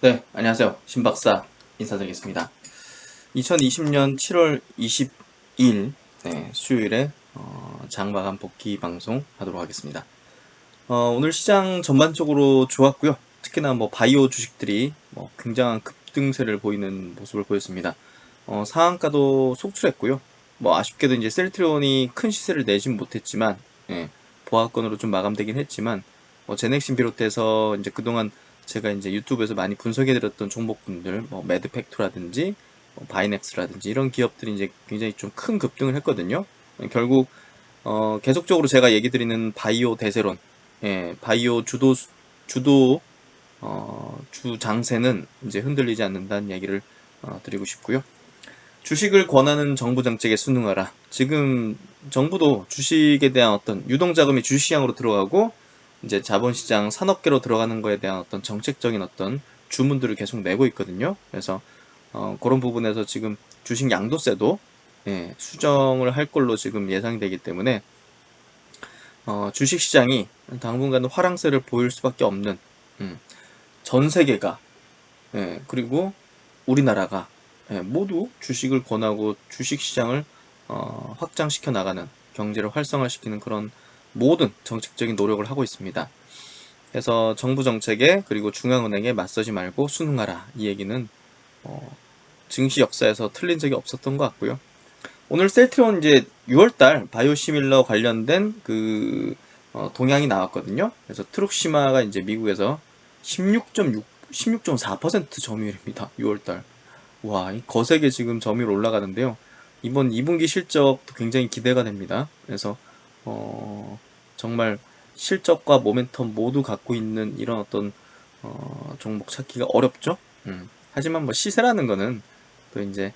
네, 안녕하세요. 신박사 인사드리겠습니다. 2020년 7월 20일 수요일에 장마감 복귀 방송 하도록 하겠습니다. 오늘 시장 전반적으로 좋았고요. 특히나 뭐 바이오 주식들이 굉장한 급등세를 보이는 모습을 보였습니다. 상한가도 속출했고요. 아쉽게도 이제 셀트리온이 큰 시세를 내진 못했지만 보합권으로 좀 마감되긴 했지만 제넥신 비롯해서 이제 그동안 제가 이제 유튜브에서 많이 분석해드렸던 종목군들 매드팩토라든지 바이넥스라든지 이런 기업들이 이제 굉장히 좀 큰 급등을 했거든요. 결국 계속적으로 제가 얘기 드리는 바이오 대세론, 바이오 주도 주 장세는 이제 흔들리지 않는다는 얘기를 드리고 싶고요. 주식을 권하는 정부 정책에 순응하라. 지금 정부도 주식에 대한 어떤 유동자금이 주식시장으로 들어가고 이제 자본시장 산업계로 들어가는 거에 대한 어떤 정책적인 어떤 주문들을 계속 내고 있거든요. 그래서 그런 부분에서 지금 주식 양도세도 수정을 할 걸로 지금 예상이 되기 때문에 주식시장이 당분간은 화랑세를 보일 수밖에 없는 전 세계가 그리고 우리나라가 모두 주식을 권하고 주식시장을 확장시켜 나가는 경제를 활성화시키는 그런 모든 정책적인 노력을 하고 있습니다. 그래서 정부 정책에 그리고 중앙은행에 맞서지 말고 순응하라 이 얘기는 증시 역사에서 틀린 적이 없었던 것 같고요. 오늘 셀트리온 이제 6월달 바이오시밀러 관련된 그 동향이 나왔거든요. 그래서 트룩시마가 이제 미국에서 16.4% 점유율입니다. 6월달. 와, 이 거세게 지금 점유율 올라가는데요. 이번 2분기 실적도 굉장히 기대가 됩니다. 그래서 정말 실적과 모멘텀 모두 갖고 있는 이런 어떤 종목 찾기가 어렵죠. 하지만 시세라는 거는 또 이제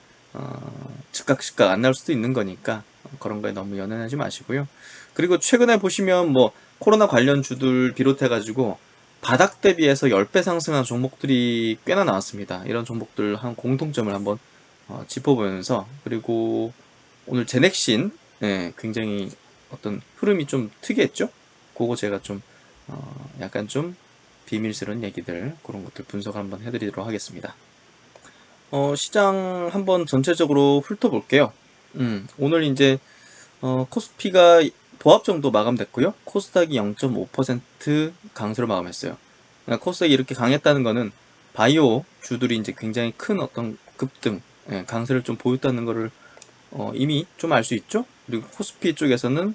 즉각 안 나올 수도 있는 거니까 그런 거에 너무 연연하지 마시고요. 그리고 최근에 보시면 코로나 관련 주들 비롯해가지고 바닥 대비해서 10배 상승한 종목들이 꽤나 나왔습니다. 이런 종목들 한 공통점을 한번 짚어보면서 그리고 오늘 제넥신 굉장히 어떤 흐름이 좀 특이했죠? 그거 제가 좀 약간 좀 비밀스러운 얘기들 그런 것들 분석 한번 해드리도록 하겠습니다. 시장 한번 전체적으로 훑어볼게요. 오늘 이제 코스피가 보합 정도 마감됐고요. 코스닥이 0.5% 강세로 마감했어요. 그러니까 코스닥이 이렇게 강했다는 거는 바이오 주들이 이제 굉장히 큰 어떤 급등, 강세를 좀 보였다는 거를 이미 좀 알 수 있죠. 그리고 코스피 쪽에서는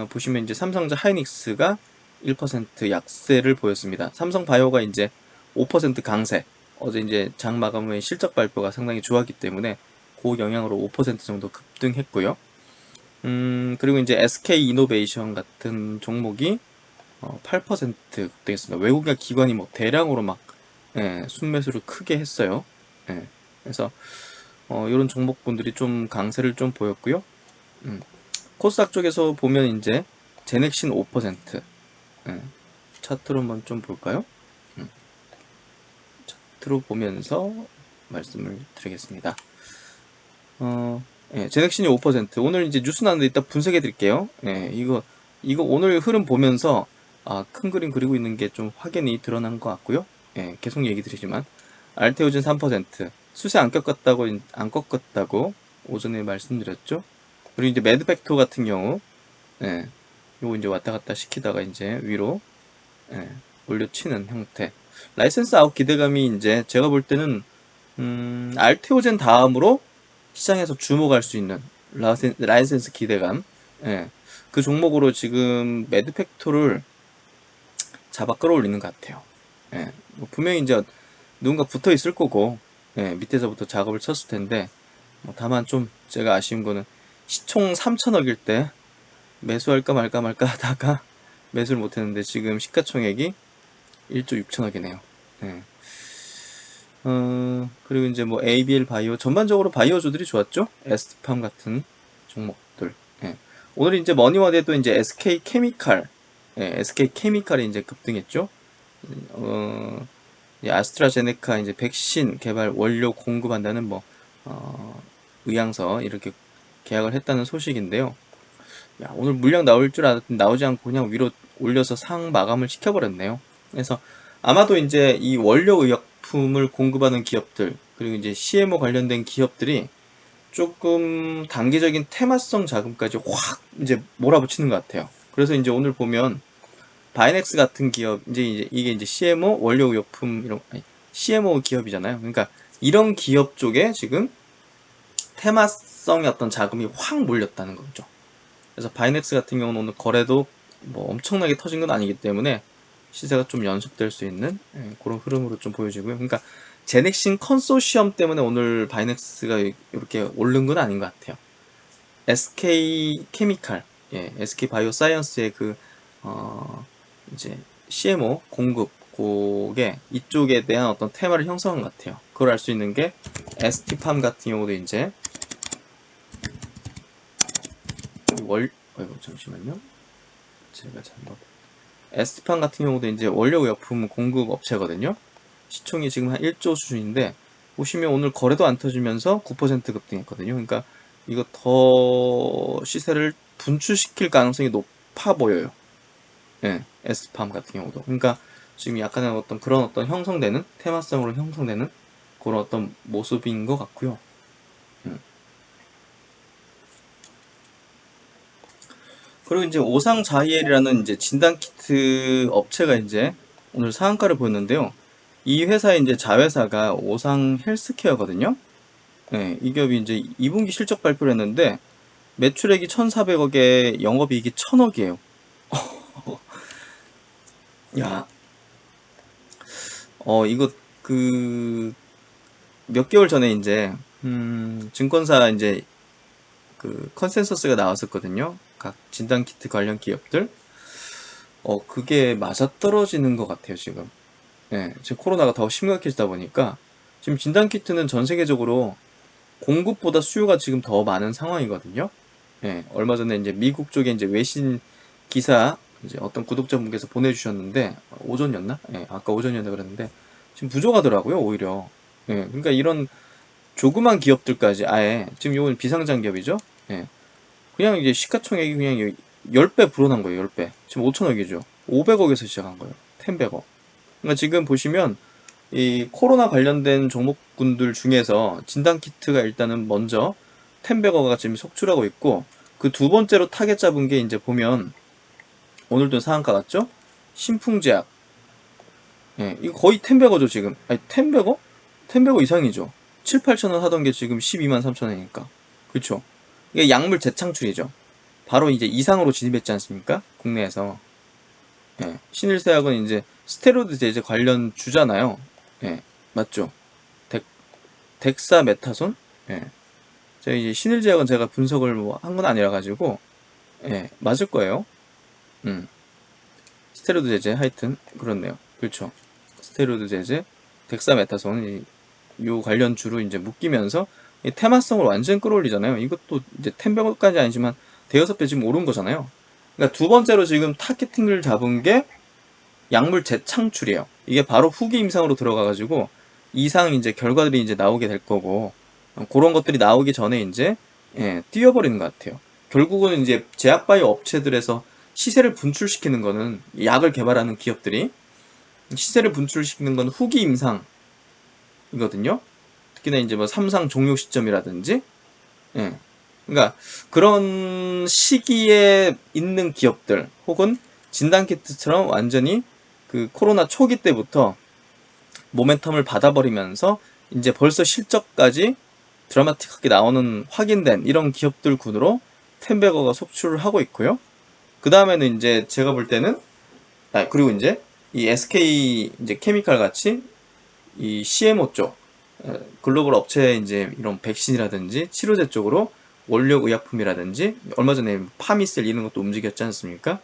보시면 이제 삼성전자 하이닉스가 1% 약세를 보였습니다. 삼성바이오가 이제 5% 강세. 어제 이제 장 마감 후에 실적 발표가 상당히 좋았기 때문에 그 영향으로 5% 정도 급등했고요. 그리고 이제 SK 이노베이션 같은 종목이 8% 급등했습니다. 외국인 기관이 대량으로 막 순매수를 크게 했어요. 그래서 이런 종목군들이 좀 강세를 좀 보였고요. 코스닥 쪽에서 보면 이제 제넥신 5%, 차트로 한번 좀 볼까요? 차트로 보면서 말씀을 드리겠습니다. 제넥신이 5%. 오늘 이제 뉴스 나왔는데 이따 분석해 드릴게요. 이거 오늘 흐름 보면서 큰 그림 그리고 있는 게 좀 확연히 드러난 것 같고요. 계속 얘기 드리지만 알테오진 3%, 수세 안 꺾었다고 오전에 말씀드렸죠. 그리고 이제 매드팩토 같은 경우, 요거 이제 왔다 갔다 시키다가 이제 위로 예, 올려치는 형태. 라이센스 아웃 기대감이 이제 제가 볼 때는 알테오젠 다음으로 시장에서 주목할 수 있는 라이센스 기대감. 그 종목으로 지금 매드팩토를 잡아 끌어올리는 것 같아요. 분명히 이제 누군가 붙어 있을 거고 밑에서부터 작업을 쳤을 텐데 다만 좀 제가 아쉬운 거는 시총 3천억일 때 매수할까 말까 하다가 매수를 못했는데 지금 시가총액이 1조 6천억이네요. 그리고 이제 ABL 바이오 전반적으로 바이오주들이 좋았죠. 에스팜 같은 종목들. 오늘 이제 머니워드에도 이제 SK 케미칼, SK 케미칼이 이제 급등했죠. 아스트라제네카 이제 백신 개발 원료 공급한다는 의향서 이렇게 계약을 했다는 소식인데요. 오늘 물량 나올 줄 알았더니 나오지 않고 그냥 위로 올려서 상 마감을 시켜버렸네요. 그래서 아마도 이제 이 원료 의혹 의약품을 공급하는 기업들, 그리고 이제 CMO 관련된 기업들이 조금 단기적인 테마성 자금까지 확 이제 몰아붙이는 것 같아요. 그래서 이제 오늘 보면 바이넥스 같은 기업, 이제 이게 이제 CMO 원료 의약품 이런 CMO 기업이잖아요. 그러니까 이런 기업 쪽에 지금 테마성의 어떤 자금이 확 몰렸다는 거죠. 그래서 바이넥스 같은 경우는 오늘 거래도 뭐 엄청나게 터진 건 아니기 때문에 시세가 좀 연속될 수 있는 그런 흐름으로 좀 보여지고요. 그러니까 제넥신 컨소시엄 때문에 오늘 바이넥스가 이렇게 오른 건 아닌 것 같아요. SK 케미칼, SK 바이오사이언스의 이제 CMO 공급 그게 이쪽에 대한 어떤 테마를 형성한 것 같아요. 그걸 알 수 있는 게 ST팜 같은 경우도 이제 잠시만요. 제가 잘못. ST팜 같은 경우도 이제 원료의약품 공급 업체거든요. 시총이 지금 한 1조 수준인데 보시면 오늘 거래도 안 터지면서 9% 급등했거든요. 그러니까 이거 더 시세를 분출시킬 가능성이 높아 보여요. ST팜 같은 경우도. 그러니까 지금 약간의 어떤 그런 어떤 형성되는 테마성으로 형성되는 그런 어떤 모습인 것 같고요. 그리고 이제 오상자이엘이라는 이제 진단키트 업체가 이제 오늘 상한가를 보였는데요. 이 회사의 이제 자회사가 오상 헬스케어거든요. 이 기업이 이제 2분기 실적 발표를 했는데 매출액이 1,400억에 영업이익이 1,000억이에요. 야, 이거 그 몇 개월 전에 이제 증권사 이제 그 컨센서스가 나왔었거든요. 각 진단키트 관련 기업들. 그게 맞아떨어지는 것 같아요, 지금. 지금 코로나가 더 심각해지다 보니까 지금 진단키트는 전 세계적으로 공급보다 수요가 지금 더 많은 상황이거든요. 얼마 전에 이제 미국 쪽에 이제 외신 기사 이제 어떤 구독자분께서 보내주셨는데 오전이었나? 아까 오전이었나 그랬는데 지금 부족하더라고요, 오히려. 그러니까 이런 조그만 기업들까지 아예 지금 이건 비상장 기업이죠. 그냥 이제 시가총액이 그냥 10배 불어난 거예요, 10배. 지금 5천억이죠. 500억에서 시작한 거예요. 10백억. 그러니까 지금 보시면 이 코로나 관련된 종목군들 중에서 진단키트가 일단은 먼저 10백억가 지금 속출하고 있고 그 두 번째로 타겟 잡은 게 이제 보면 오늘도 상한가 같죠? 신풍제약. 이거 거의 10백억죠 지금. 아니 10백억? 10백억 이상이죠. 7, 8천원 하던 게 지금 12만 3천원이니까. 그쵸? 이게 약물 재창출이죠. 바로 이제 이상으로 진입했지 않습니까? 국내에서. 신일製약은 이제 스테로이드 제제 관련 주잖아요. 맞죠? 덱사메타손? 제가 이제 신일제약은 제가 분석을 뭐 한 건 아니라 가지고 맞을 거예요. 스테로이드 제제 하여튼 그렇네요. 그렇죠. 스테로이드 제제, 덱사메타손 요 관련 주로 이제 묶이면서 이 테마성을 완전 끌어올리잖아요. 이것도 이제 10배까지 아니지만 대여섯 배 지금 오른 거잖아요. 그러니까 두 번째로 지금 타겟팅을 잡은 게 약물 재창출이에요. 이게 바로 후기 임상으로 들어가가지고 이상 이제 결과들이 이제 나오게 될 거고 그런 것들이 나오기 전에 이제 뛰어버리는 것 같아요. 결국은 이제 제약바이오 업체들에서 시세를 분출시키는 거는 약을 개발하는 기업들이 시세를 분출시키는 건 후기 임상이거든요. 특히나 이제 뭐 삼상 종료 시점이라든지 그러니까 그런 시기에 있는 기업들 혹은 진단키트처럼 완전히 그 코로나 초기 때부터 모멘텀을 받아버리면서 이제 벌써 실적까지 드라마틱하게 나오는 확인된 이런 기업들 군으로 텐베거가 속출을 하고 있고요. 그 다음에는 이제 제가 볼 때는 그리고 이제 이 SK 이제 케미칼 같이 이 CMO 쪽 글로벌 업체 이제 이런 백신이라든지 치료제 쪽으로 원료 의약품이라든지 얼마 전에 파미셀 이런 것도 움직였지 않습니까?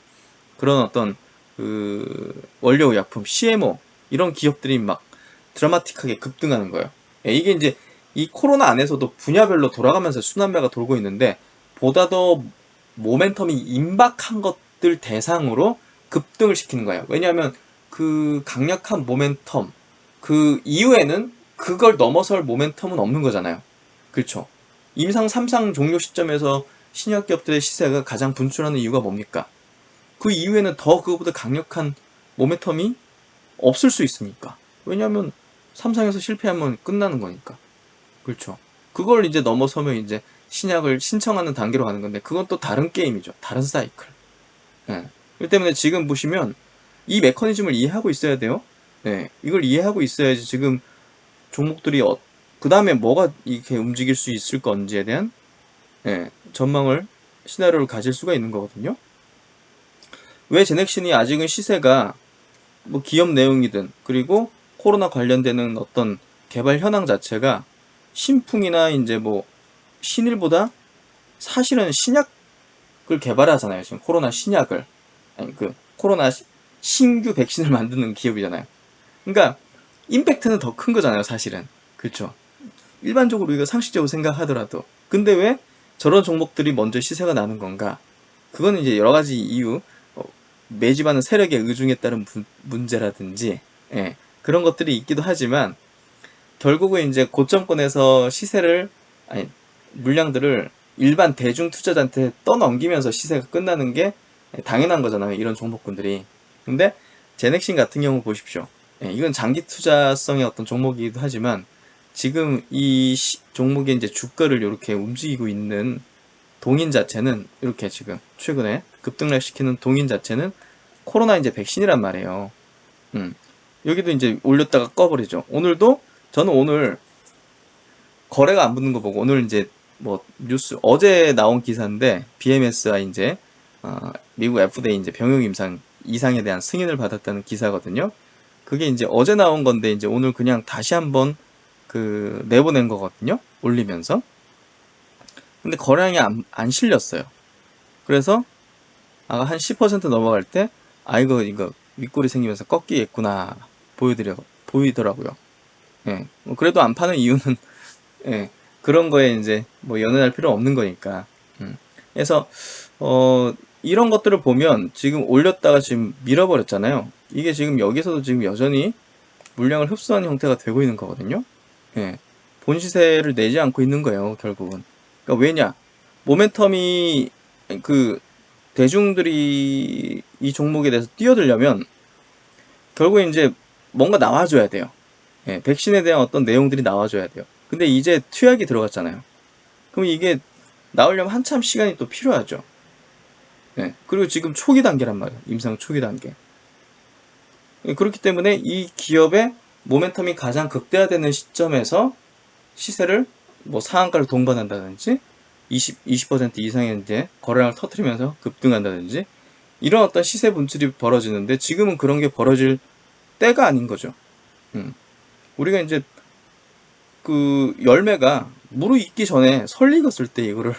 그런 어떤 그 원료 의약품 CMO 이런 기업들이 막 드라마틱하게 급등하는 거예요. 이게 이제 이 코로나 안에서도 분야별로 돌아가면서 순환매가 돌고 있는데 보다 더 모멘텀이 임박한 것들 대상으로 급등을 시키는 거예요. 왜냐하면 그 강력한 모멘텀 그 이후에는 그걸 넘어설 모멘텀은 없는 거잖아요. 그렇죠? 임상 3상 종료 시점에서 신약 기업들의 시세가 가장 분출하는 이유가 뭡니까? 그 이후에는 더 그거보다 강력한 모멘텀이 없을 수 있으니까. 왜냐하면 삼성에서 실패하면 끝나는 거니까. 그렇죠. 그걸 이제 넘어서면 이제 신약을 신청하는 단계로 가는 건데, 그건 또 다른 게임이죠. 다른 사이클. 예. 그렇기 때문에 지금 보시면 이 메커니즘을 이해하고 있어야 돼요. 예. 이걸 이해하고 있어야지 지금 종목들이 그 다음에 뭐가 이렇게 움직일 수 있을 건지에 대한 전망을, 시나리오를 가질 수가 있는 거거든요. 왜 제넥신이 아직은 시세가 뭐 기업 내용이든, 그리고 코로나 관련되는 어떤 개발 현황 자체가 신풍이나 이제 뭐 신일보다 사실은 신약을 개발하잖아요. 지금 코로나 신약을. 아니, 그 코로나 신규 백신을 만드는 기업이잖아요. 그러니까 임팩트는 더 큰 거잖아요, 사실은. 그렇죠. 일반적으로 이거 상식적으로 생각하더라도. 근데 왜 저런 종목들이 먼저 시세가 나는 건가? 그거는 이제 여러 가지 이유, 매집하는 세력의 의중에 따른 문제라든지, 그런 것들이 있기도 하지만, 결국은 이제 고점권에서 시세를, 아니, 물량들을 일반 대중 투자자한테 떠넘기면서 시세가 끝나는 게 당연한 거잖아요. 이런 종목군들이. 근데 제넥신 같은 경우 보십시오. 이건 장기 투자성의 어떤 종목이기도 하지만, 지금 이 종목의 이제 주가를 이렇게 움직이고 있는 동인 자체는, 이렇게 지금 최근에 급등락시키는 동인 자체는 코로나 이제 백신이란 말이에요. 여기도 이제 올렸다가 꺼버리죠. 오늘도 저는 오늘 거래가 안 붙는 거 보고, 오늘 이제 뭐 뉴스 어제 나온 기사인데, BMS가 이제 미국 FDA 이제 병용 임상 이상에 대한 승인을 받았다는 기사거든요. 그게 이제 어제 나온 건데, 이제 오늘 그냥 다시 한번 내보낸 거거든요. 올리면서. 근데 거래량이 안 실렸어요. 그래서 한 10% 넘어갈 때, 이거 윗골이 생기면서 꺾이겠구나 보이더라고요. 뭐 그래도 안 파는 이유는 그런 거에 이제 뭐 연연할 필요 없는 거니까. 그래서 이런 것들을 보면 지금 올렸다가 지금 밀어버렸잖아요. 이게 지금 여기서도 지금 여전히 물량을 흡수하는 형태가 되고 있는 거거든요. 본 시세를 내지 않고 있는 거예요, 결국은. 그러니까 왜냐? 모멘텀이, 대중들이 이 종목에 대해서 뛰어들려면 결국에 이제 뭔가 나와줘야 돼요. 백신에 대한 어떤 내용들이 나와줘야 돼요. 근데 이제 투약이 들어갔잖아요. 그럼 이게 나오려면 한참 시간이 또 필요하죠. 그리고 지금 초기 단계란 말이에요. 임상 초기 단계. 그렇기 때문에 이 기업의 모멘텀이 가장 극대화되는 시점에서 시세를 뭐 상한가를 동반한다든지 20% 이상의 이제 거래량을 터뜨리면서 급등한다든지, 이런 어떤 시세 분출이 벌어지는데, 지금은 그런 게 벌어질 때가 아닌 거죠. 우리가 이제 열매가 무르익기 전에 설익었을 때 이거를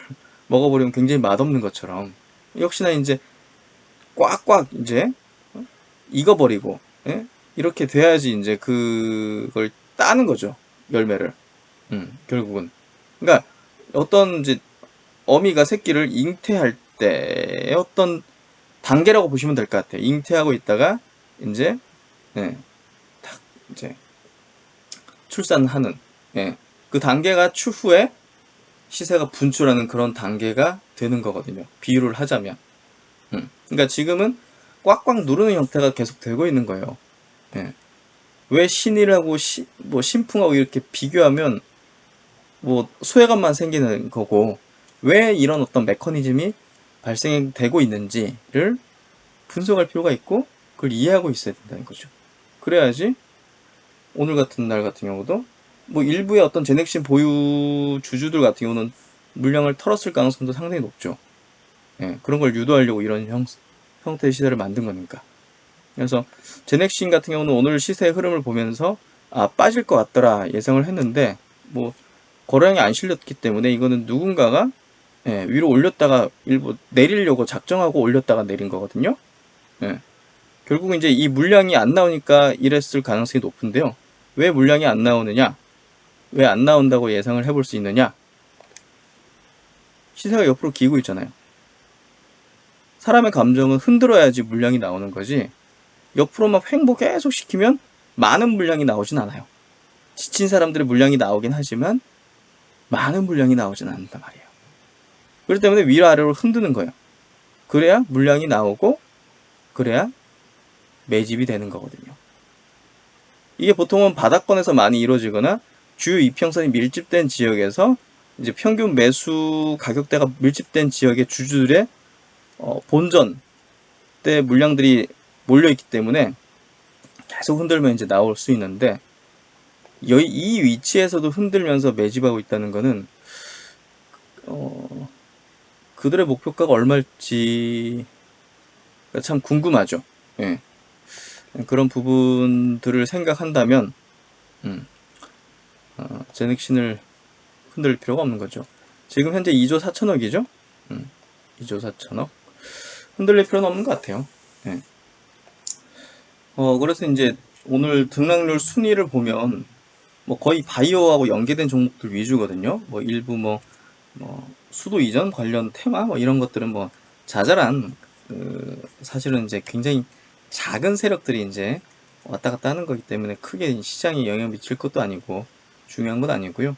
먹어버리면 굉장히 맛없는 것처럼, 역시나 이제 꽉꽉 이제 익어버리고, 이렇게 돼야지 이제 그걸 따는 거죠. 열매를. 결국은. 그러니까 어떤 이제 어미가 새끼를 잉태할 때의 어떤 단계라고 보시면 될 것 같아요. 잉태하고 있다가 이제 딱 이제 출산하는, 그 단계가 추후에 시세가 분출하는 그런 단계가 되는 거거든요. 비유를 하자면. 그러니까 지금은 꽉꽉 누르는 형태가 계속 되고 있는 거예요. 왜 신이라고 뭐 신풍하고 이렇게 비교하면 뭐 소외감만 생기는 거고, 왜 이런 어떤 메커니즘이 발생되고 있는지를 분석할 필요가 있고, 그걸 이해하고 있어야 된다는 거죠. 그래야지 오늘 같은 날 같은 경우도 뭐 일부의 어떤 제넥신 보유 주주들 같은 경우는 물량을 털었을 가능성도 상당히 높죠. 그런 걸 유도하려고 이런 형태의 시세를 만든 거니까. 그래서 제넥신 같은 경우는 오늘 시세의 흐름을 보면서 빠질 것 같더라 예상을 했는데, 뭐 거래량이 안 실렸기 때문에 이거는 누군가가 위로 올렸다가 일부 내리려고 작정하고 올렸다가 내린 거거든요. 결국은 이제 이 물량이 안 나오니까 이랬을 가능성이 높은데요. 왜 물량이 안 나오느냐? 왜 안 나온다고 예상을 해볼 수 있느냐? 시세가 옆으로 기고 있잖아요. 사람의 감정은 흔들어야지 물량이 나오는 거지, 옆으로 막 횡보 계속 시키면 많은 물량이 나오진 않아요. 지친 사람들의 물량이 나오긴 하지만 많은 물량이 나오진 않는단 말이에요. 그렇기 때문에 위아래로 흔드는 거예요. 그래야 물량이 나오고, 그래야 매집이 되는 거거든요. 이게 보통은 바닥권에서 많이 이루어지거나 주요 이평선이 밀집된 지역에서 이제 평균 매수 가격대가 밀집된 지역의 주주들의 본전 때 물량들이 몰려있기 때문에 계속 흔들면 이제 나올 수 있는데, 이 위치에서도 흔들면서 매집하고 있다는 거는 그들의 목표가가 얼마일지 참 궁금하죠. 예. 그런 부분들을 생각한다면 제넥신을 흔들 필요가 없는 거죠. 지금 현재 2조 4천억이죠. 2조 4천억 흔들릴 필요는 없는 것 같아요. 예. 그래서 이제 오늘 등락률 순위를 보면 뭐 거의 바이오하고 연계된 종목들 위주거든요. 뭐 일부 뭐 수도 이전 관련 테마 뭐 이런 것들은 뭐 자잘한 사실은 이제 굉장히 작은 세력들이 이제 왔다 갔다 하는 거기 때문에 크게 시장에 영향 미칠 것도 아니고 중요한 건 아니고요.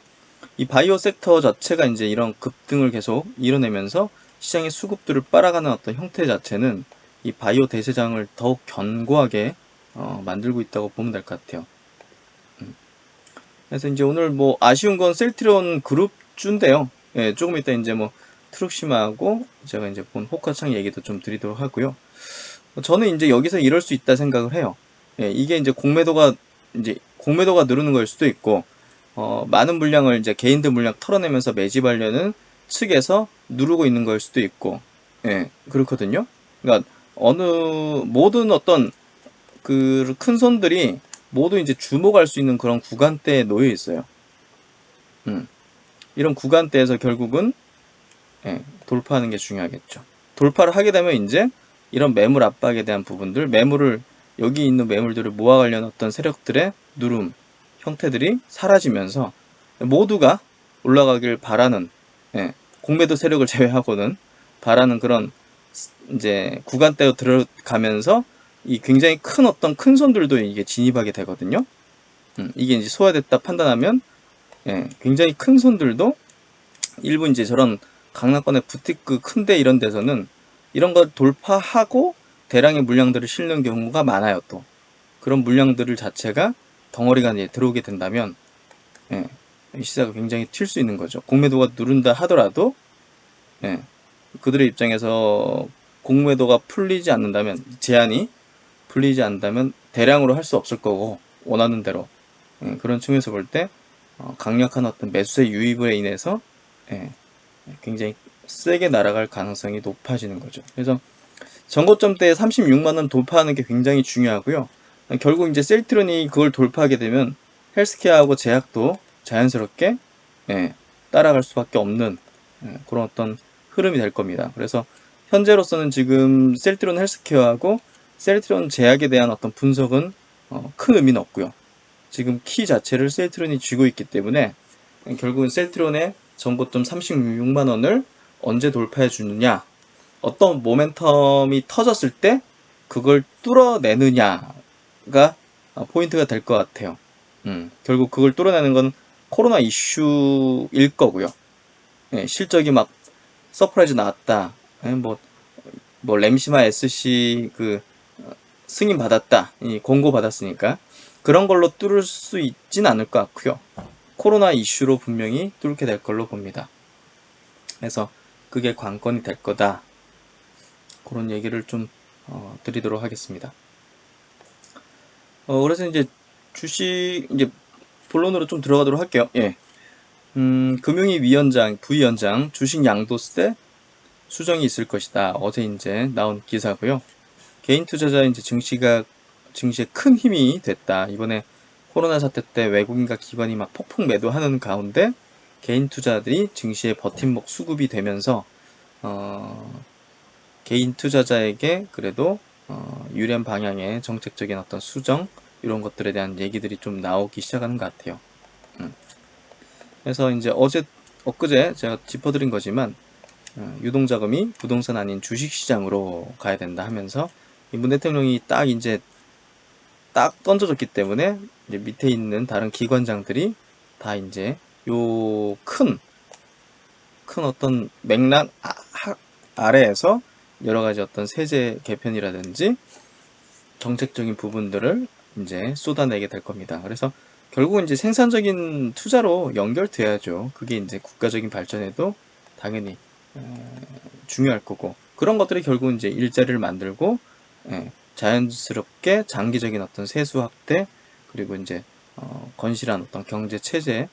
이 바이오 섹터 자체가 이제 이런 급등을 계속 이뤄내면서 시장의 수급들을 빨아가는 어떤 형태 자체는 이 바이오 대세장을 더욱 견고하게 만들고 있다고 보면 될 것 같아요. 그래서 이제 오늘 뭐 아쉬운 건 셀트리온 그룹주인데요. 예, 조금 이따 이제 뭐 트룩시마하고 제가 이제 본 호카창 얘기도 좀 드리도록 하고요. 저는 이제 여기서 이럴 수 있다 생각을 해요. 예, 이게 이제 공매도가 누르는 걸 수도 있고, 많은 물량을 이제 개인들 물량 털어내면서 매집하려는 측에서 누르고 있는 걸 수도 있고, 예, 그렇거든요. 그러니까 모든 어떤 그 큰 손들이 모두 이제 주목할 수 있는 그런 구간대에 놓여 있어요. 이런 구간대에서 결국은 돌파하는 게 중요하겠죠. 돌파를 하게 되면 이제 이런 매물 압박에 대한 부분들, 여기 있는 매물들을 모아가려는 어떤 세력들의 누름 형태들이 사라지면서 모두가 올라가길 바라는, 공매도 세력을 제외하고는 바라는 그런 이제 구간대로 들어가면서 이 굉장히 큰 어떤 큰 손들도 이게 진입하게 되거든요. 이게 이제 소화됐다 판단하면 굉장히 큰 손들도 일부 이제 저런 강남권의 부티크 큰데 이런 데서는 이런 걸 돌파하고 대량의 물량들을 실는 경우가 많아요. 또 그런 물량들을 자체가 덩어리가 이제 들어오게 된다면 시세가 굉장히 튈 수 있는 거죠. 공매도가 누른다 하더라도 그들의 입장에서 공매도가 풀리지 않는다면, 제한이 풀리지 않는다면 대량으로 할 수 없을 거고 원하는 대로 그런 측면에서 볼 때 강력한 어떤 매수세 유입으로 인해서 굉장히 세게 날아갈 가능성이 높아지는 거죠. 그래서 전고점대 36만원 돌파하는 게 굉장히 중요하고요. 결국 이제 셀트론이 그걸 돌파하게 되면 헬스케어하고 제약도 자연스럽게 따라갈 수밖에 없는 그런 어떤 흐름이 될 겁니다. 그래서 현재로서는 지금 셀트론 헬스케어하고 셀트론 제약에 대한 어떤 분석은 큰 의미는 없고요. 지금 키 자체를 셀트론이 쥐고 있기 때문에 결국은 셀트론의 전고점 36만원을 언제 돌파해 주느냐, 어떤 모멘텀이 터졌을 때 그걸 뚫어내느냐가 포인트가 될 것 같아요. 결국 그걸 뚫어내는 건 코로나 이슈일 거고요. 실적이 막 서프라이즈 나왔다. 뭐 램시마 SC 승인 받았다. 공고 받았으니까 그런 걸로 뚫을 수 있진 않을 것 같고요. 코로나 이슈로 분명히 뚫게 될 걸로 봅니다. 그래서 그게 관건이 될 거다. 그런 얘기를 좀 드리도록 하겠습니다. 그래서 이제 주식 이제 본론으로 좀 들어가도록 할게요. 예. 금융위 위원장, 부위원장 주식 양도세 수정이 있을 것이다. 어제 이제 나온 기사고요. 개인 투자자 이제 증시에 큰 힘이 됐다. 이번에 코로나 사태 때 외국인과 기관이 막 폭풍 매도하는 가운데 개인 투자들이 증시에 버팀목 수급이 되면서 개인 투자자에게 그래도 유리한 방향의 정책적인 어떤 수정 이런 것들에 대한 얘기들이 좀 나오기 시작하는 것 같아요. 그래서 이제 엊그제 제가 짚어드린 거지만 유동자금이 부동산 아닌 주식시장으로 가야 된다 하면서 문 대통령이 딱 던져졌기 때문에 이제 밑에 있는 다른 기관장들이 다 이제 요 큰 어떤 맥락 아래에서 여러 가지 어떤 세제 개편이라든지 정책적인 부분들을 이제 쏟아내게 될 겁니다. 그래서 결국은 이제 생산적인 투자로 연결돼야죠. 그게 이제 국가적인 발전에도 당연히 중요할 거고, 그런 것들이 결국은 이제 일자리를 만들고, 자연스럽게 장기적인 어떤 세수 확대, 그리고 이제 건실한 어떤 경제 체제,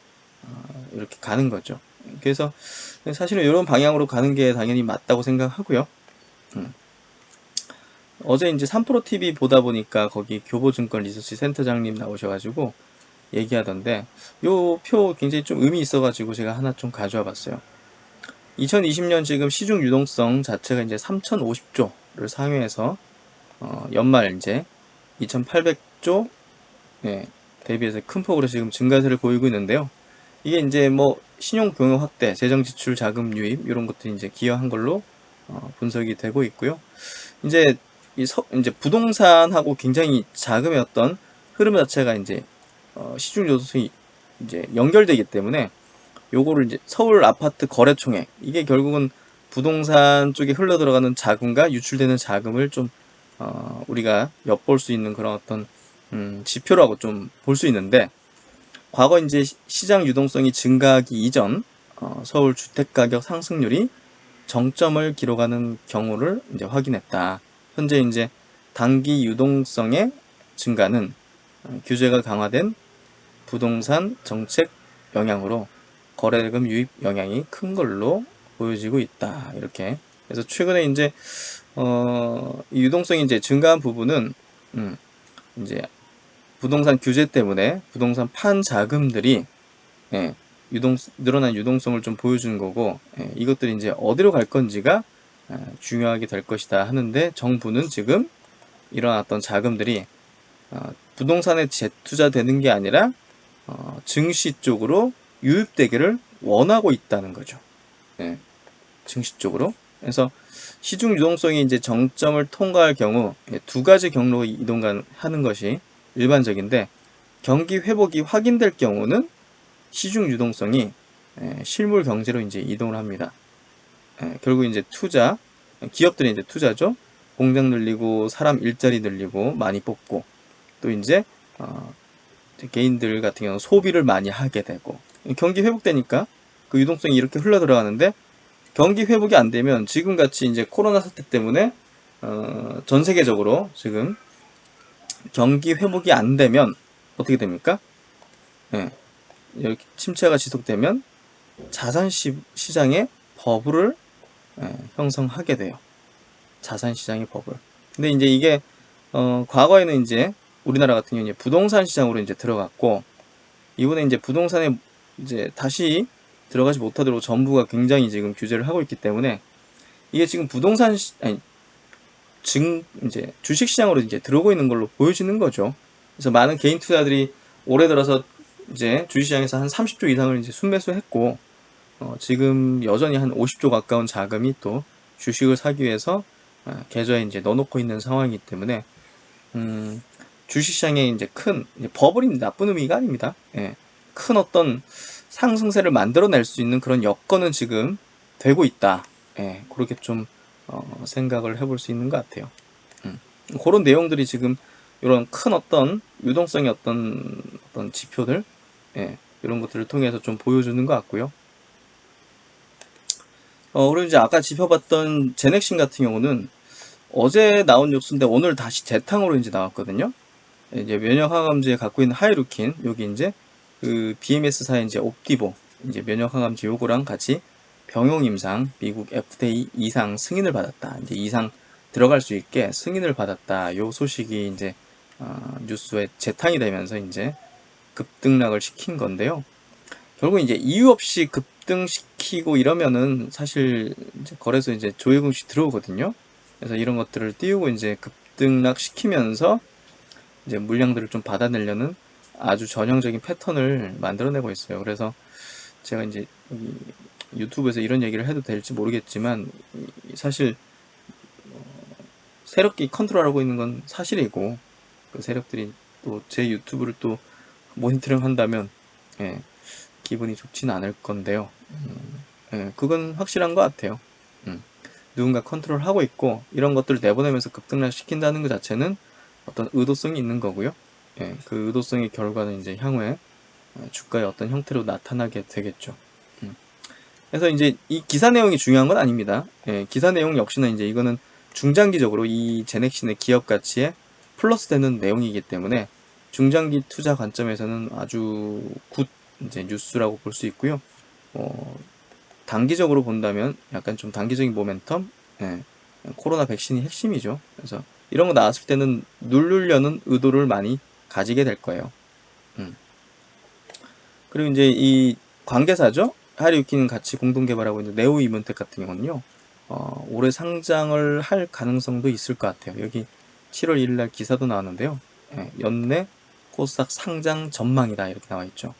이렇게 가는 거죠. 그래서 사실은 이런 방향으로 가는 게 당연히 맞다고 생각하고요. 어제 이제 3프로TV 보다 보니까 거기 교보증권 리서치 센터장님 나오셔가지고 얘기하던데, 요 표 굉장히 좀 의미 있어가지고 제가 하나 좀 가져와 봤어요. 2020년 지금 시중 유동성 자체가 이제 3,050조를 상회해서 연말 이제 2,800조 대비해서 큰 폭으로 지금 증가세를 보이고 있는데요. 이게 이제 뭐 신용 공여 확대, 재정 지출 자금 유입 이런 것들이 이제 기여한 걸로 분석이 되고 있고요. 이제 이제 부동산하고 굉장히 자금의 어떤 흐름 자체가 이제 시중 요소이 이제 연결되기 때문에 요거를 이제 서울 아파트 거래총액, 이게 결국은 부동산 쪽에 흘러 들어가는 자금과 유출되는 자금을 좀 우리가 엿볼 수 있는 그런 어떤 지표라고 좀 볼 수 있는데, 과거 이제 시장 유동성이 증가하기 이전 서울 주택가격 상승률이 정점을 기록하는 경우를 이제 확인했다. 현재 이제 단기 유동성의 증가는 규제가 강화된 부동산 정책 영향으로 거래대금 유입 영향이 큰 걸로 보여지고 있다. 이렇게. 그래서 최근에 이제 이 유동성이 이제 증가한 부분은 이제 부동산 규제 때문에 부동산 판 자금들이 늘어난 유동성을 좀 보여주는 거고, 이것들이 이제 어디로 갈 건지가 중요하게 될 것이다 하는데, 정부는 지금 이런 어떤 자금들이 부동산에 재투자되는 게 아니라 증시 쪽으로 유입되기를 원하고 있다는 거죠. 증시 쪽으로. 그래서 시중 유동성이 이제 정점을 통과할 경우 두 가지 경로로 이동하는 것이 일반적인데, 경기 회복이 확인될 경우는 시중 유동성이 실물 경제로 이제 이동을 합니다. 결국 이제 투자, 기업들이 이제 투자죠. 공장 늘리고 사람 일자리 늘리고 많이 뽑고, 또 이제 개인들 같은 경우는 소비를 많이 하게 되고, 경기 회복되니까 그 유동성이 이렇게 흘러 들어가는데, 경기 회복이 안 되면 지금 같이 이제 코로나 사태 때문에 전 세계적으로 지금 경기 회복이 안 되면 어떻게 됩니까? 이렇게 침체가 지속되면 자산 시장의 버블을 형성하게 돼요. 자산 시장의 버블. 근데 이제 이게 과거에는 이제 우리나라 같은 경우에 부동산 시장으로 이제 들어갔고, 이번에 이제 부동산에 이제 다시 들어가지 못하도록 정부가 굉장히 지금 규제를 하고 있기 때문에, 이게 지금 부동산 이제 주식 시장으로 이제 들어오고 있는 걸로 보여지는 거죠. 그래서 많은 개인 투자들이 올해 들어서 이제 주식시장에서 한 30조 이상을 이제 순매수했고, 지금 여전히 한 50조 가까운 자금이 또 주식을 사기 위해서 계좌에 이제 넣어놓고 있는 상황이기 때문에, 주식시장에 이제 큰 버블이 나쁜 의미가 아닙니다. 큰 어떤 상승세를 만들어낼 수 있는 그런 여건은 지금 되고 있다. 그렇게 좀 생각을 해볼 수 있는 것 같아요. 그런 내용들이 지금 이런 큰 어떤 유동성의 어떤 지표들, 이런 것들을 통해서 좀 보여주는 것 같고요. 그리고 이제 아까 짚어봤던 제넥신 같은 경우는 어제 나온 뉴스인데 오늘 다시 재탕으로 이제 나왔거든요. 이제 면역 항암제 갖고 있는 하이루킨, 여기 이제 그 BMS사의 이제 옵디보, 이제 면역 항암제 요거랑 같이 병용 임상 미국 FDA 이상 승인을 받았다. 이제 이상 들어갈 수 있게 승인을 받았다. 요 소식이 이제 뉴스에 재탕이 되면서 이제 급등락을 시킨 건데요. 결국 이제 이유 없이 급등시키고 이러면은 사실 이제 거래소 이제 조회금씩 들어오거든요. 그래서 이런 것들을 띄우고 이제 급등락 시키면서 이제 물량들을 좀 받아내려는 아주 전형적인 패턴을 만들어내고 있어요. 그래서 제가 이제 유튜브에서 이런 얘기를 해도 될지 모르겠지만, 사실 세력이 컨트롤하고 있는 건 사실이고, 그 세력들이 또 제 유튜브를 또 모니터링 한다면 기분이 좋지는 않을 건데요. 그건 확실한 것 같아요. 누군가 컨트롤하고 있고, 이런 것들을 내보내면서 급등락 시킨다는 것 자체는 어떤 의도성이 있는 거고요. 예, 그 의도성의 결과는 이제 향후에 주가의 어떤 형태로 나타나게 되겠죠. 그래서 이제 이 기사 내용이 중요한 건 아닙니다. 예, 기사 내용 역시나 이제 이거는 중장기적으로 이 제넥신의 기업 가치에 플러스 되는 내용이기 때문에 중장기 투자 관점에서는 아주 굿 이제 뉴스라고 볼 수 있고요. 단기적으로 본다면 약간 좀 단기적인 모멘텀, 예, 코로나 백신이 핵심이죠. 그래서 이런 거 나왔을 때는 누르려는 의도를 많이 가지게 될 거예요. 그리고 이제 이 관계사죠. 하리유키는 같이 공동 개발하고 있는 네오 이문텍 같은 경우는요. 올해 상장을 할 가능성도 있을 것 같아요. 여기 7월 1일 날 기사도 나왔는데요. 예, 연내 코스닥 상장 전망이다 이렇게 나와 있죠.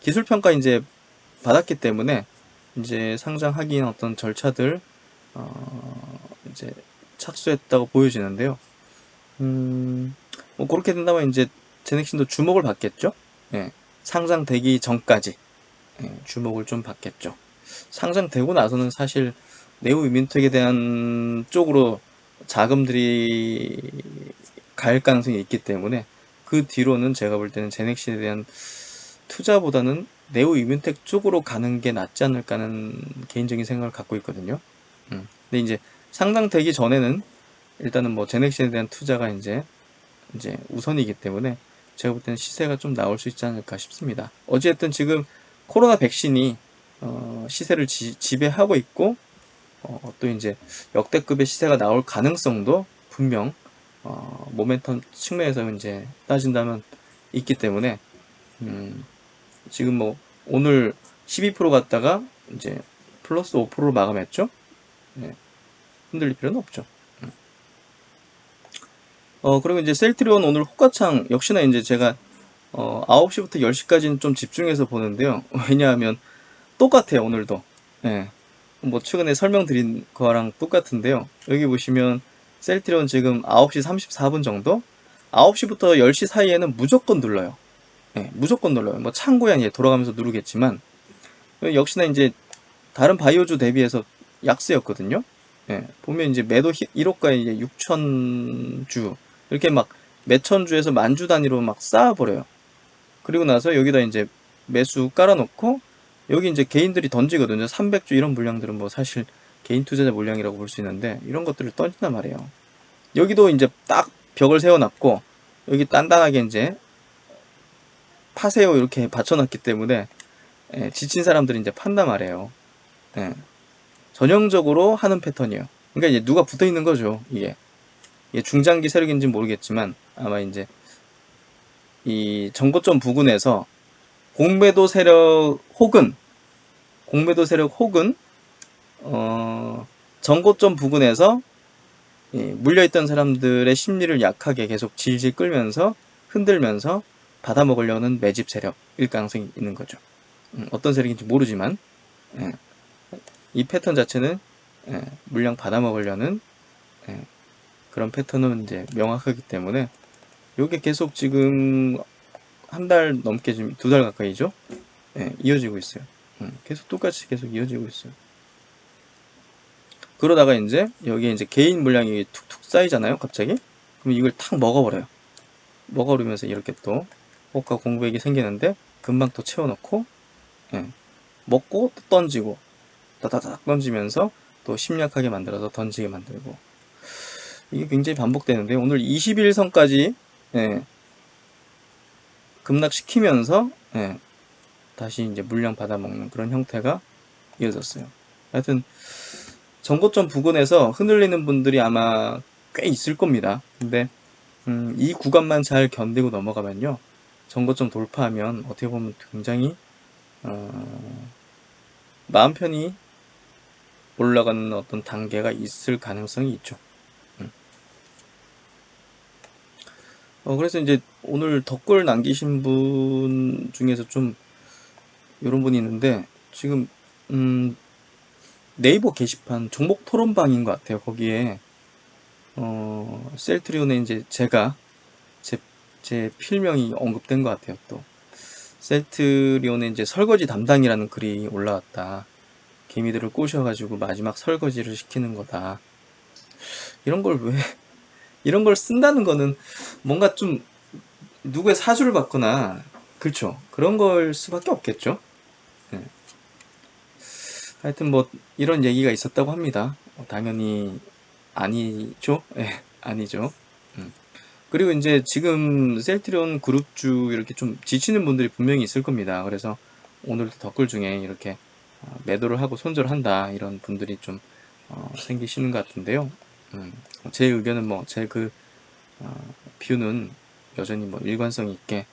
기술 평가 이제 받았기 때문에 이제 상장하기 위한 어떤 절차들 이제 착수했다고 보여지는데요. 뭐 그렇게 된다면 이제 제넥신도 주목을 받겠죠. 예, 상장되기 전까지 주목을 좀 받겠죠. 상장되고 나서는 사실 네오 이민텍에 대한 쪽으로 자금들이 갈 가능성이 있기 때문에 그 뒤로는 제가 볼 때는 제넥신에 대한 투자보다는 네오 이민텍 쪽으로 가는 게 낫지 않을까는 개인적인 생각을 갖고 있거든요. 근데 이제 상장되기 전에는 일단은 뭐 제넥신에 대한 투자가 이제 우선이기 때문에 제가 볼 때는 시세가 좀 나올 수 있지 않을까 싶습니다. 어찌됐든 지금 코로나 백신이 시세를 지배하고 있고 또 이제 역대급의 시세가 나올 가능성도 분명 모멘텀 측면에서 이제 따진다면 있기 때문에 지금 뭐 오늘 12% 갔다가 이제 플러스 5%로 마감했죠. 네, 흔들릴 필요는 없죠. 그리고 이제 셀트리온 오늘 호가창 역시나 이제 제가 9시부터 10시까지는 좀 집중해서 보는데요. 왜냐하면 똑같아요, 오늘도. 예. 뭐 최근에 설명드린 거랑 똑같은데요. 여기 보시면 셀트리온 지금 9시 34분 정도? 9시부터 10시 사이에는 무조건 눌러요. 예, 무조건 눌러요. 뭐 참고야 이제 돌아가면서 누르겠지만 역시나 이제 다른 바이오주 대비해서 약세였거든요. 예, 보면 이제 매도 1호가에 이제 6,000주 이렇게 막 몇천 주에서 만주 단위로 막 쌓아버려요. 그리고 나서 여기다 이제 매수 깔아놓고 여기 이제 개인들이 던지거든요. 300주 이런 물량들은 뭐 사실 개인 투자자 물량이라고 볼 수 있는데 이런 것들을 던진단 말이에요. 여기도 이제 딱 벽을 세워놨고 여기 단단하게 이제 파세요 이렇게 받쳐놨기 때문에 지친 사람들이 이제 판단 말이에요. 예, 전형적으로 하는 패턴이에요. 그러니까 이제 누가 붙어 있는 거죠. 이게 중장기 세력인지는 모르겠지만 아마 이제 이 정고점 부근에서 공매도 세력 혹은 정고점 부근에서 물려있던 사람들의 심리를 약하게 계속 질질 끌면서 흔들면서 받아먹으려는 매집 세력일 가능성이 있는 거죠. 어떤 세력인지 모르지만 이 패턴 자체는 물량 받아먹으려는 그런 패턴은 이제 명확하기 때문에 이게 계속 지금 한 달 넘게 지금 2달 가까이죠. 이어지고 있어요. 계속 똑같이 계속 이어지고 있어요. 그러다가 이제 여기에 이제 개인 물량이 툭툭 쌓이잖아요, 갑자기. 그럼 이걸 탁 먹어버려요. 먹어버리면서 이렇게 또 호가 공백이 생기는데 금방 또 채워넣고 먹고 또 던지고 따다닥 던지면서 또 심약하게 만들어서 던지게 만들고 이게 굉장히 반복되는데 오늘 21선까지 급락시키면서 다시 이제 물량 받아먹는 그런 형태가 이어졌어요. 하여튼 정고점 부근에서 흔들리는 분들이 아마 꽤 있을 겁니다. 근데 이 구간만 잘 견디고 넘어가면요. 정고점 돌파하면 어떻게 보면 굉장히 마음 편히 올라가는 어떤 단계가 있을 가능성이 있죠. 그래서 이제 오늘 댓글 남기신 분 중에서 좀 이런 분이 있는데 지금 네이버 게시판 종목 토론방인 것 같아요. 거기에 셀트리온에 이제 제 필명이 언급된 것 같아요. 또 셀트리온에 이제 설거지 담당이라는 글이 올라왔다. 개미들을 꼬셔가지고 마지막 설거지를 시키는 거다. 이런 걸 쓴다는 거는 뭔가 좀 누구의 사주를 받거나, 그렇죠. 그런 걸 수밖에 없겠죠. 네. 하여튼 뭐 이런 얘기가 있었다고 합니다. 당연히 아니죠. 예, 아니죠. 음. 그리고 이제 지금 셀트리온 그룹주 이렇게 좀 지치는 분들이 분명히 있을 겁니다. 그래서 오늘도 댓글 중에 이렇게 매도를 하고 손절한다 이런 분들이 좀 생기시는 것 같은데요. 제 의견은 뭐 제 그 뷰는 여전히 뭐 일관성 있게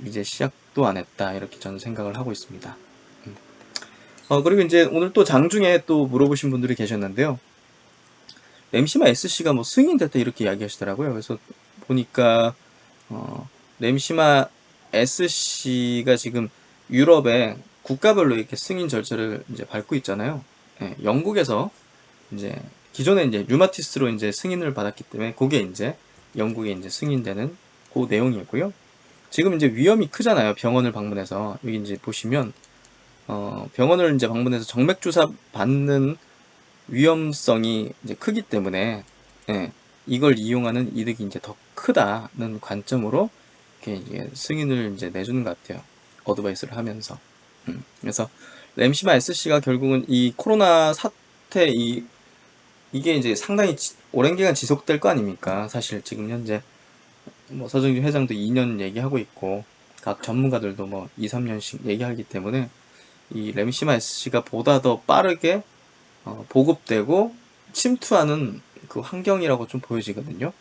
이제 시작도 안 했다 이렇게 저는 생각을 하고 있습니다. 그리고 이제 오늘 또 장중에 또 물어보신 분들이 계셨는데요. 램시마 SC가 뭐 승인됐다 이렇게 이야기하시더라고요. 그래서 보니까 램시마 SC가 지금 유럽의 국가별로 이렇게 승인 절차를 이제 밟고 있잖아요. 예, 영국에서 이제 기존에 이제 류마티스로 이제 승인을 받았기 때문에 그게 이제 영국에 이제 승인되는 그 내용이고요. 지금 이제 위험이 크잖아요. 병원을 방문해서 여기 이제 보시면 병원을 이제 방문해서 정맥 주사 받는 위험성이 이제 크기 때문에 예, 이걸 이용하는 이득이 이제 더 크다는 관점으로 이렇게 이제 승인을 이제 내주는 것 같아요. 어드바이스를 하면서. 그래서 램시마 SC가 결국은 이 코로나 사태 이게 이제 상당히 오랜 기간 지속될 거 아닙니까? 사실 지금 현재 뭐 서정준 회장도 2년 얘기하고 있고 각 전문가들도 뭐 2, 3년씩 얘기하기 때문에 이 램시마 SC가 보다 더 빠르게 보급되고 침투하는 그 환경이라고 좀 보여지거든요.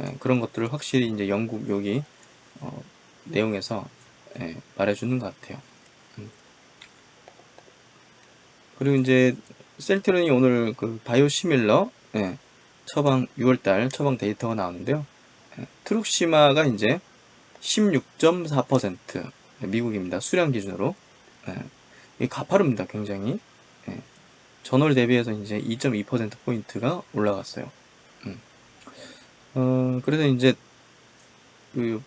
예, 그런 것들을 확실히 이제 영국 여기 내용에서 예, 말해주는 것 같아요. 그리고 이제 셀트론이 오늘 그 바이오시밀러 예, 처방 6월달 처방 데이터가 나오는데요. 예, 트룩시마가 이제 16.4% 미국입니다. 수량 기준으로 예, 이 가파릅니다. 굉장히 예, 전월 대비해서 이제 2.2%포인트가 올라갔어요. 그래서 이제 그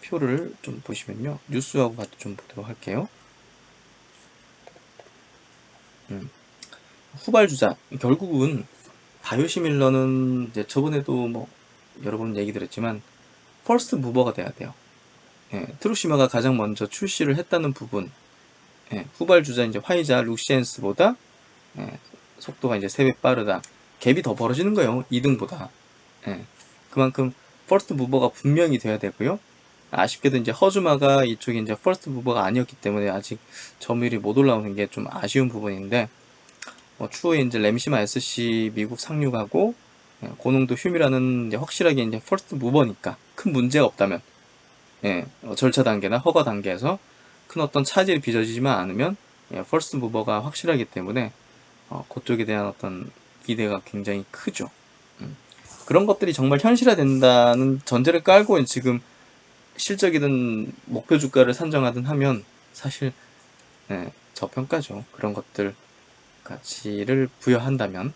표를 좀 보시면요. 뉴스하고 같이 좀 보도록 할게요. 후발주자. 결국은 바이오시밀러는 이제 저번에도 뭐 여러 번 얘기 드렸지만 퍼스트 무버가 돼야 돼요. 예, 트루시마가 가장 먼저 출시를 했다는 부분. 예, 후발주자 이제 화이자 룩시엔스보다 예, 속도가 이제 3배 빠르다. 갭이 더 벌어지는 거예요. 2등보다. 예, 그만큼 퍼스트 무버가 분명히 돼야 되고요. 아쉽게도 이제 허즈마가 이쪽이 이제 퍼스트 무버가 아니었기 때문에 아직 점유율이 못 올라오는 게 좀 아쉬운 부분인데 추후에 이제 램시마 SC 미국 상륙하고 고농도 휴미라는 이제 확실하게 이제 퍼스트 무버니까 큰 문제가 없다면 절차 단계나 허가 단계에서 큰 어떤 차질이 빚어지지만 않으면 퍼스트 무버가 확실하기 때문에 그쪽에 대한 어떤 기대가 굉장히 크죠. 그런 것들이 정말 현실화된다는 전제를 깔고 지금 실적이든 목표 주가를 산정하든 하면 사실 저평가죠. 그런 것들 가치를 부여한다면.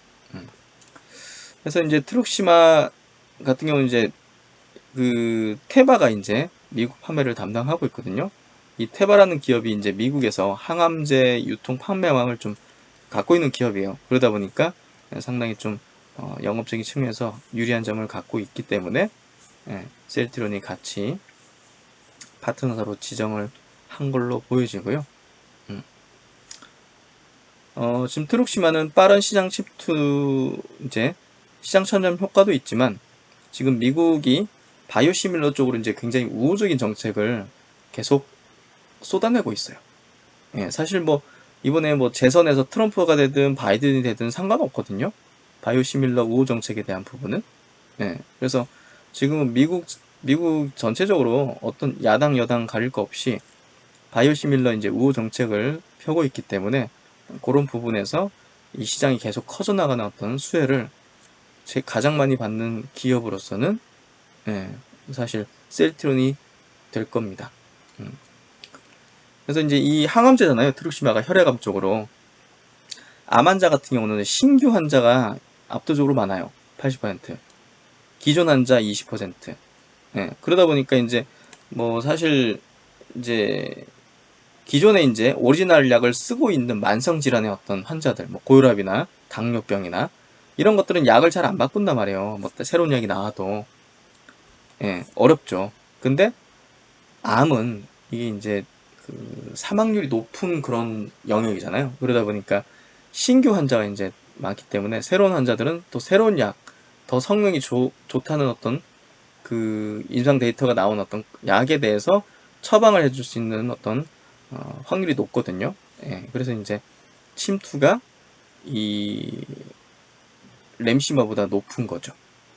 그래서 이제 트룩시마 같은 경우는 이제 그 테바가 이제 미국 판매를 담당하고 있거든요. 이 테바라는 기업이 이제 미국에서 항암제 유통 판매망을 좀 갖고 있는 기업이에요. 그러다 보니까 상당히 좀 영업적인 측면에서 유리한 점을 갖고 있기 때문에 셀트론이 같이 파트너로 지정을 한 걸로 보여지고요. 지금 트룩시마는 빠른 시장 침투 이제 시장 선점 효과도 있지만 지금 미국이 바이오시밀러 쪽으로 이제 굉장히 우호적인 정책을 계속 쏟아내고 있어요. 사실 뭐 이번에 뭐 재선에서 트럼프가 되든 바이든이 되든 상관없거든요. 바이오시밀러 우호 정책에 대한 부분은. 그래서 지금은 미국 전체적으로 어떤 야당 여당 가릴 거 없이 바이오시밀러 이제 우호 정책을 펴고 있기 때문에 그런 부분에서 이 시장이 계속 커져나가는 어떤 수혜를 가장 많이 받는 기업으로서는 사실 셀트론이 될 겁니다. 그래서 이제 이 항암제잖아요. 트룩시마가 혈액암 쪽으로. 암 환자 같은 경우는 신규 환자가 압도적으로 많아요. 80%. 기존 환자 20%. 그러다 보니까 이제 뭐 사실 이제 기존에 이제 오리지널 약을 쓰고 있는 만성 질환의 어떤 환자들, 뭐 고혈압이나 당뇨병이나 이런 것들은 약을 잘 안 바꾼단 말이에요. 뭐 새로운 약이 나와도. 예, 어렵죠. 근데 암은 이게 이제 그 사망률이 높은 그런 영역이잖아요. 그러다 보니까 신규 환자가 이제 많기 때문에 새로운 환자들은 또 새로운 약, 더 성능이 좋다는 어떤 그 임상 데이터가 나온 어떤 약에 대해서 처방을 해줄 수 있는 어떤 확률이 높거든요. 예, 그래서 이제 침투가 이 램시마보다 높은 거죠.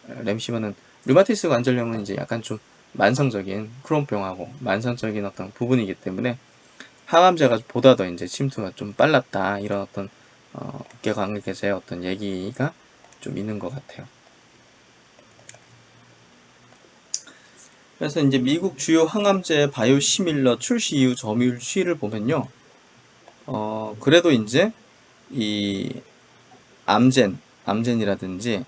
램시마는 류마티스 관절염은 이제 약간 좀 만성적인 크론병하고 만성적인 어떤 부분이기 때문에 항암제가 보다 더 이제 침투가 좀 빨랐다 이런 어떤 국계 관계자의 어떤 얘기가 좀 있는 것 같아요. 그래서 이제 미국 주요 항암제 바이오시밀러 출시 이후 점유율 추이를 보면요. 그래도 이제 이 암젠이라든지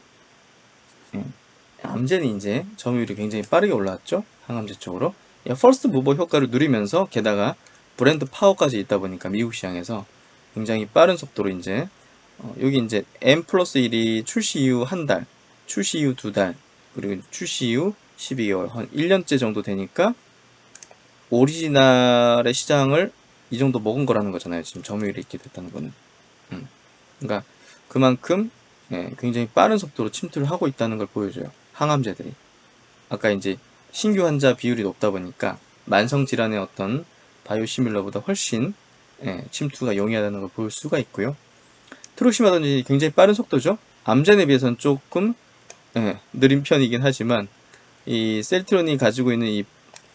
암젠이 이제 점유율이 굉장히 빠르게 올라왔죠. 항암제 쪽으로. 퍼스트 무버 효과를 누리면서 게다가 브랜드 파워까지 있다 보니까 미국 시장에서 굉장히 빠른 속도로 이제 여기 이제 M 플러스 1이 출시 이후 한 달, 출시 이후 두 달, 그리고 출시 이후 12개월, 한 1년째 정도 되니까 오리지널의 시장을 이 정도 먹은 거라는 거잖아요. 지금 점유율이 있게 됐다는 거는. 그러니까 그만큼 굉장히 빠른 속도로 침투를 하고 있다는 걸 보여줘요. 항암제들이. 아까 이제 신규 환자 비율이 높다 보니까 만성 질환의 어떤 바이오시밀러보다 훨씬 침투가 용이하다는 걸 볼 수가 있고요. 트루시마든지 굉장히 빠른 속도죠. 암젠에 비해서는 조금 느린 편이긴 하지만 이 셀트론이 가지고 있는 이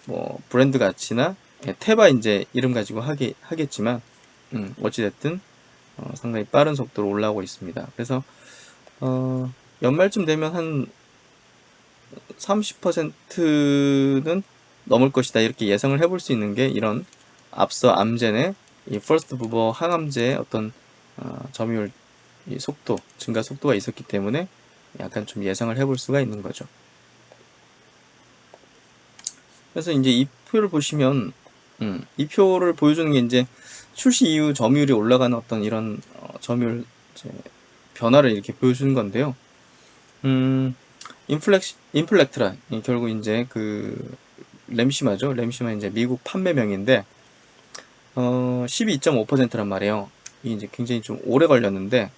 뭐 브랜드 가치나 테바 이제 이름 가지고 하겠지만 어찌됐든 상당히 빠른 속도로 올라오고 있습니다. 그래서 연말쯤 되면 한 30%는 넘을 것이다 이렇게 예상을 해볼 수 있는 게 이런 앞서 암젠의 이 퍼스트 무버 항암제의 어떤 점유율 이 속도 증가 속도가 있었기 때문에 약간 좀 예상을 해볼 수가 있는 거죠. 그래서 이제 이 표를 보시면 이 표를 보여주는 게 이제 출시 이후 점유율이 올라가는 어떤 이런 점유율 변화를 이렇게 보여주는 건데요. 인플렉트라 결국 이제 그 램시마죠. 램시마 이제 미국 판매명인데 12.5%란 말이에요. 이 이제 굉장히 좀 오래 걸렸는데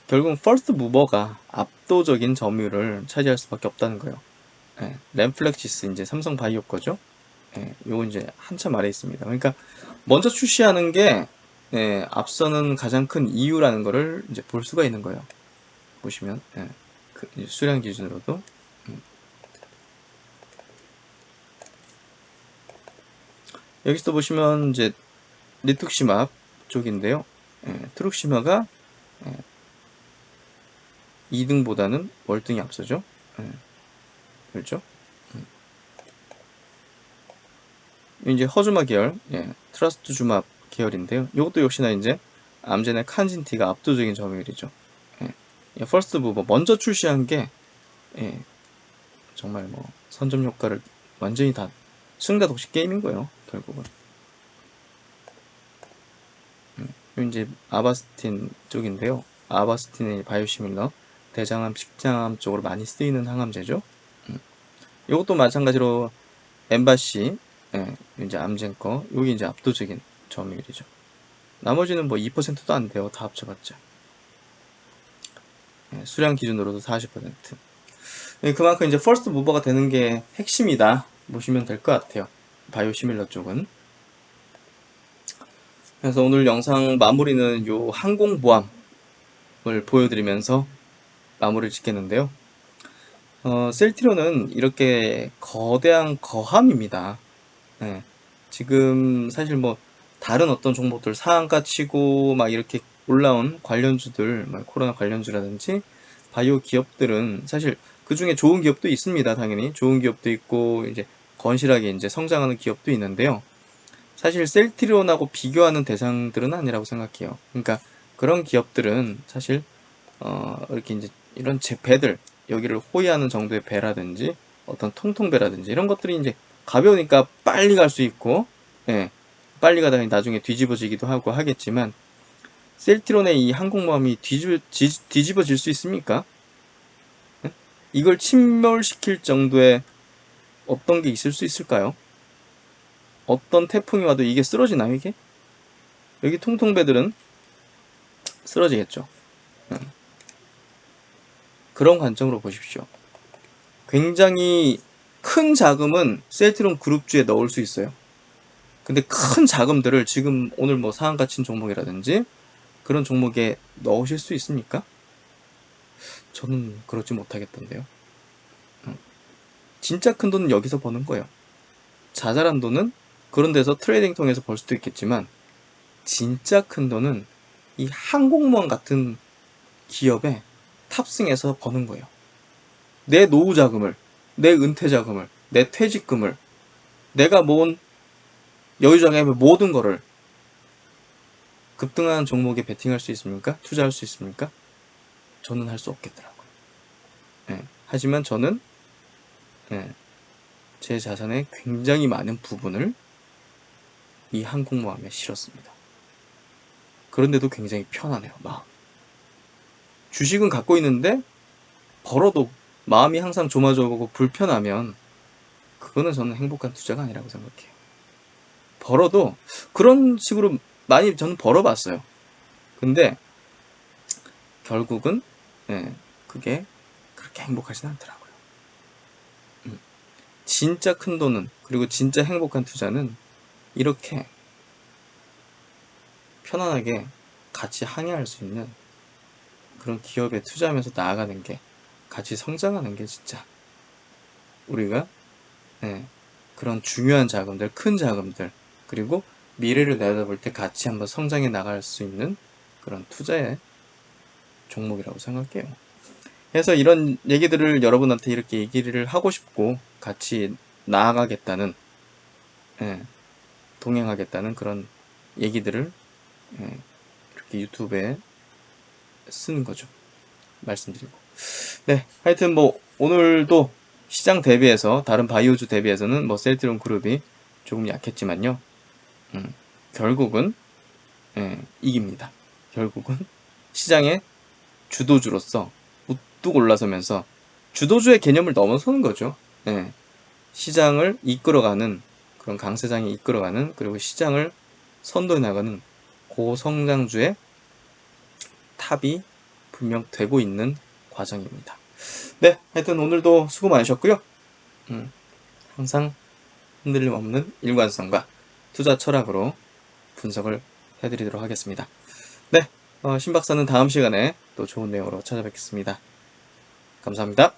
결국은 퍼스트 무버가 압도적인 점유율을 차지할 수밖에 없다는 거예요. 램플렉시스 이제 삼성 바이오 거죠. 요거 이제 한참 아래 있습니다. 그러니까 먼저 출시하는 게 앞서는 가장 큰 이유라는 거를 이제 볼 수가 있는 거예요. 보시면 그 수량 기준으로도 여기서 보시면 이제 리툭시맙 쪽인데요. 트룩시마가 2등보다는 월등히 앞서죠. 그렇죠? 이제 허주마 계열, 트러스트주맙 계열인데요. 이것도 역시나 이제 암젠의 칸진티가 압도적인 점유율이죠. 퍼스트 무버 먼저 출시한 게 정말 뭐 선점 효과를 완전히 다 승자독식 게임인 거예요. 결국은. 이제 아바스틴 쪽인데요. 아바스틴의 바이오시밀러 대장암, 식장암 쪽으로 많이 쓰이는 항암제죠. 이것도 마찬가지로 엠바시 이제 암젠 거 여기 이제 압도적인 점유율이죠. 나머지는 뭐 2%도 안 돼요. 다 합쳐봤자. 수량 기준으로도 40%. 그만큼 이제 퍼스트 무버가 되는 게 핵심이다 보시면 될 것 같아요. 바이오시밀러 쪽은. 그래서 오늘 영상 마무리는 요 항공모함을 보여드리면서 마무리를 짓겠는데요. 셀트리온은 이렇게 거대한 거함입니다. 지금 사실 뭐 다른 어떤 종목들 상한가 치고 막 이렇게 올라온 관련주들, 코로나 관련주라든지 바이오 기업들은 사실 그 중에 좋은 기업도 있습니다. 당연히 좋은 기업도 있고 이제 건실하게 이제 성장하는 기업도 있는데요. 사실 셀트리온하고 비교하는 대상들은 아니라고 생각해요. 그러니까 그런 기업들은 사실 이렇게 이제 이런 제 배들 여기를 호위하는 정도의 배라든지 어떤 통통배라든지 이런 것들이 이제 가벼우니까 빨리 갈 수 있고 빨리 가다가 나중에 뒤집어지기도 하고 하겠지만 셀트론의 이 항공모함이 뒤집어질 수 있습니까? 이걸 침몰시킬 정도의 어떤 게 있을 수 있을까요? 어떤 태풍이 와도 이게 쓰러지나요, 이게? 여기 통통배들은 쓰러지겠죠. 그런 관점으로 보십시오. 굉장히 큰 자금은 셀트리온 그룹주에 넣을 수 있어요. 근데 큰 자금들을 지금 오늘 뭐 상한가 친 종목이라든지 그런 종목에 넣으실 수 있습니까? 저는 그렇지 못하겠던데요. 진짜 큰 돈은 여기서 버는 거예요. 자잘한 돈은 그런 데서 트레이딩 통해서 벌 수도 있겠지만 진짜 큰 돈은 이 항공모함 같은 기업에 탑승해서 버는 거예요. 내 노후 자금을, 내 은퇴 자금을, 내 퇴직금을, 내가 모은 여유자금의 모든 거를 급등하는 종목에 베팅할 수 있습니까? 투자할 수 있습니까? 저는 할 수 없겠더라고요. 예. 하지만 저는 예, 제 자산의 굉장히 많은 부분을 이 항공모함에 실었습니다. 그런데도 굉장히 편하네요, 마음. 주식은 갖고 있는데 벌어도 마음이 항상 조마조마하고 불편하면 그거는 저는 행복한 투자가 아니라고 생각해요. 벌어도 그런 식으로 많이 저는 벌어봤어요. 근데 결국은 그게 그렇게 행복하진 않더라고요. 진짜 큰 돈은 그리고 진짜 행복한 투자는 이렇게 편안하게 같이 항해할 수 있는 그런 기업에 투자하면서 나아가는 게 같이 성장하는 게 진짜 우리가 그런 중요한 자금들, 큰 자금들 그리고 미래를 내다볼 때 같이 한번 성장해 나갈 수 있는 그런 투자의 종목이라고 생각해요. 그래서 이런 얘기들을 여러분한테 이렇게 얘기를 하고 싶고 같이 나아가겠다는 동행하겠다는 그런 얘기들을 이렇게 유튜브에 쓰는 거죠. 말씀드리고. 네, 하여튼 뭐 오늘도 시장 대비해서 다른 바이오주 대비해서는 뭐 셀트리온 그룹이 조금 약했지만요. 결국은 이깁니다. 결국은 시장의 주도주로서 우뚝 올라서면서 주도주의 개념을 넘어서는 거죠. 시장을 이끌어가는 그런 강세장이 이끌어가는 그리고 시장을 선도해 나가는 고성장주의 탑이 분명 되고 있는 과정입니다. 네, 하여튼 오늘도 수고 많으셨고요. 항상 흔들림 없는 일관성과 투자 철학으로 분석을 해드리도록 하겠습니다. 네, 신박사는 다음 시간에 또 좋은 내용으로 찾아뵙겠습니다. 감사합니다.